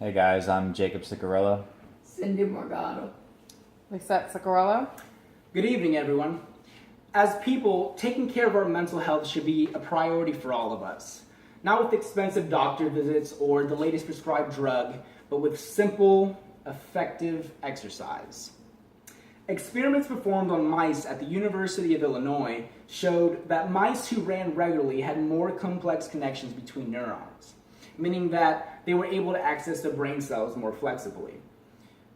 Hey guys, I'm Jacob Cicarella. Cindy Morgado. Lisette Cicarello. Good evening, everyone. As people, taking care of our mental health should be a priority for all of us. Not with expensive doctor visits or the latest prescribed drug, but with simple, effective exercise. Experiments performed on mice at the University of Illinois showed that mice who ran regularly had more complex connections between neurons, meaning that they were able to access their brain cells more flexibly.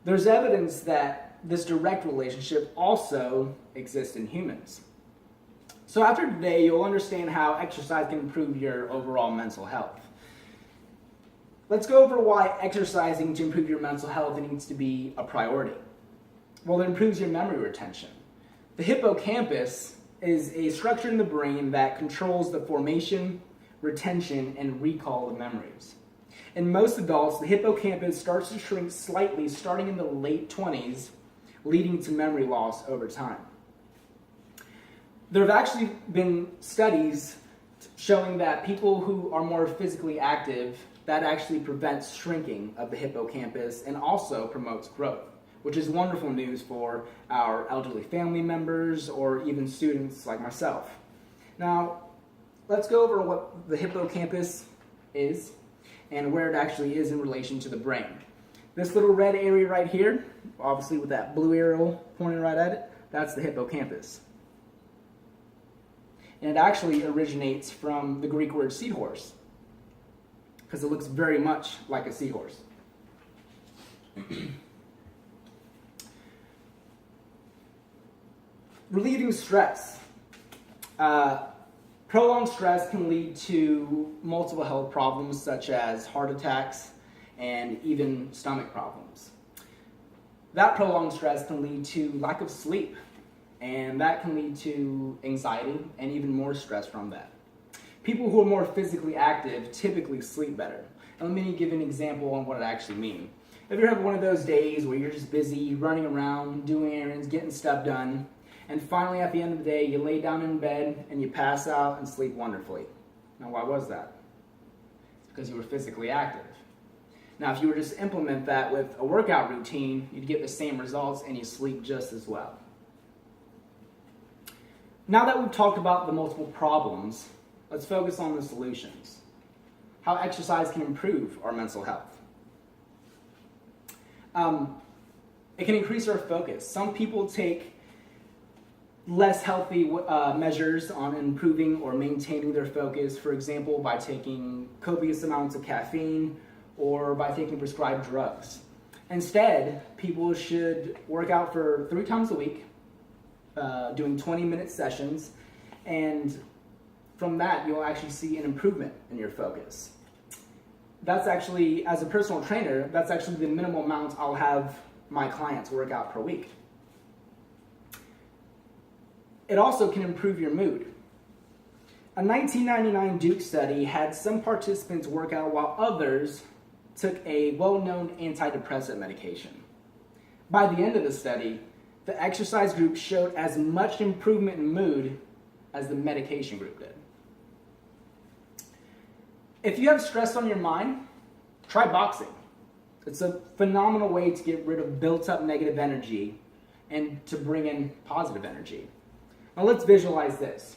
There's evidence that this direct relationship also exists in humans. So after today, you'll understand how exercise can improve your overall mental health. Let's go over why exercising to improve your mental health needs to be a priority. Well, it improves your memory retention. The hippocampus is a structure in the brain that controls the formation, retention, and recall of memories. In most adults, the hippocampus starts to shrink slightly starting in the late 20s, leading to memory loss over time. There have actually been studies showing that people who are more physically active, that actually prevents shrinking of the hippocampus and also promotes growth, which is wonderful news for our elderly family members or even students like myself. Now, let's go over what the hippocampus is and where it actually is in relation to the brain. This little red area right here, obviously with that blue arrow pointing right at it, that's the hippocampus. And it actually originates from the Greek word seahorse, because it looks very much like a seahorse. Relieving stress. Prolonged stress can lead to multiple health problems such as heart attacks and even stomach problems. That prolonged stress can lead to lack of sleep, and that can lead to anxiety and even more stress from that. People who are more physically active typically sleep better. And let me give an example on what it actually means. If you have one of those days where you're just busy running around, doing errands, getting stuff done, and finally at the end of the day you lay down in bed and you pass out and sleep wonderfully. Now why was that? It's because you were physically active. Now if you were just to implement that with a workout routine, you'd get the same results and you sleep just as well. Now that we've talked about the multiple problems, let's focus on the solutions. How exercise can improve our mental health. It can increase our focus. Some people take less healthy measures on improving or maintaining their focus, for example, by taking copious amounts of caffeine or by taking prescribed drugs. Instead, people should work out for 3 times a week, doing 20-minute sessions, and from that, you'll actually see an improvement in your focus. That's actually, as a personal trainer, that's actually the minimal amount I'll have my clients work out per week. It also can improve your mood. A 1999 Duke study had some participants work out while others took a well-known antidepressant medication. By the end of the study, the exercise group showed as much improvement in mood as the medication group did. If you have stress on your mind, try boxing. It's a phenomenal way to get rid of built-up negative energy and to bring in positive energy. Now let's visualize this.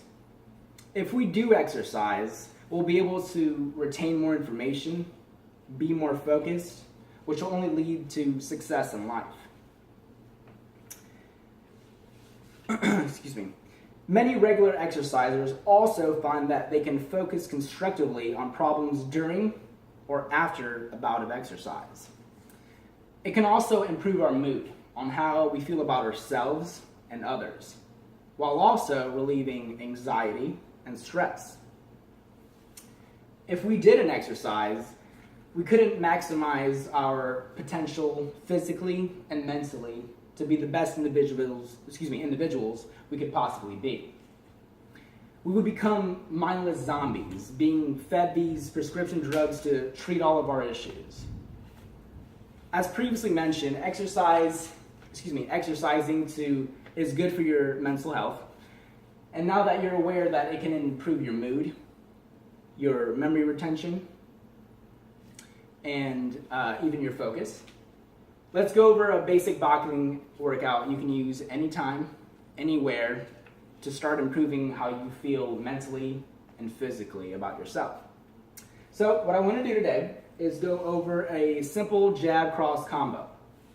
If we do exercise, we'll be able to retain more information, be more focused, which will only lead to success in life. Excuse me. Many regular exercisers also find that they can focus constructively on problems during or after a bout of exercise. It can also improve our mood on how we feel about ourselves and others, while also relieving anxiety and stress. If we did an exercise, we couldn't maximize our potential physically and mentally to be the best individuals we could possibly be. We would become mindless zombies, being fed these prescription drugs to treat all of our issues. As previously mentioned, exercising is good for your mental health. And now that you're aware that it can improve your mood, your memory retention, and even your focus. Let's go over a basic boxing workout you can use anytime, anywhere, to start improving how you feel mentally and physically about yourself. So what I want to do today is go over a simple jab cross combo.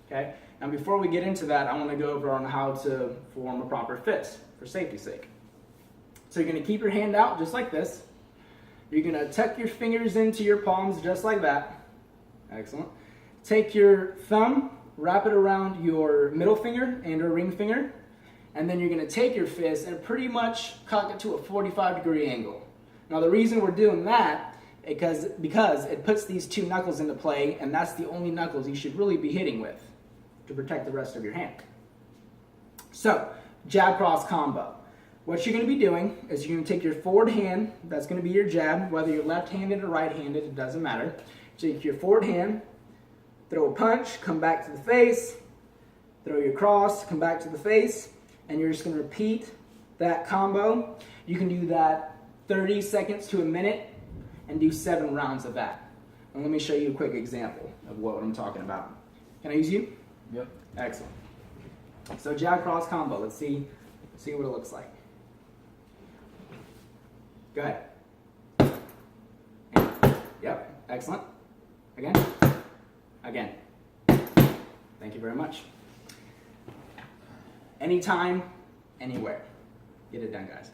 Okay? Now before we get into that, I want to go over on how to form a proper fist for safety's sake. So you're going to keep your hand out just like this. You're going to tuck your fingers into your palms just like that. Excellent. Take your thumb, wrap it around your middle finger and or ring finger, and then you're going to take your fist and pretty much cock it to a 45-degree angle. Now the reason we're doing that is because it puts these two knuckles into play, and that's the only knuckles you should really be hitting with to protect the rest of your hand. So, jab cross combo. What you're going to be doing is you're going to take your forward hand, that's going to be your jab, whether you're left-handed or right-handed, it doesn't matter. Take your forward hand, throw a punch, come back to the face, throw your cross, come back to the face, and you're just going to repeat that combo. You can do that 30 seconds to a minute and do 7 rounds of that. And let me show you a quick example of what I'm talking about. Can I use you? Yep. Excellent. So jab cross combo, let's see what it looks like. Go ahead. Yep, excellent. Again. Again. Thank you very much. Anytime, anywhere. Get it done, guys.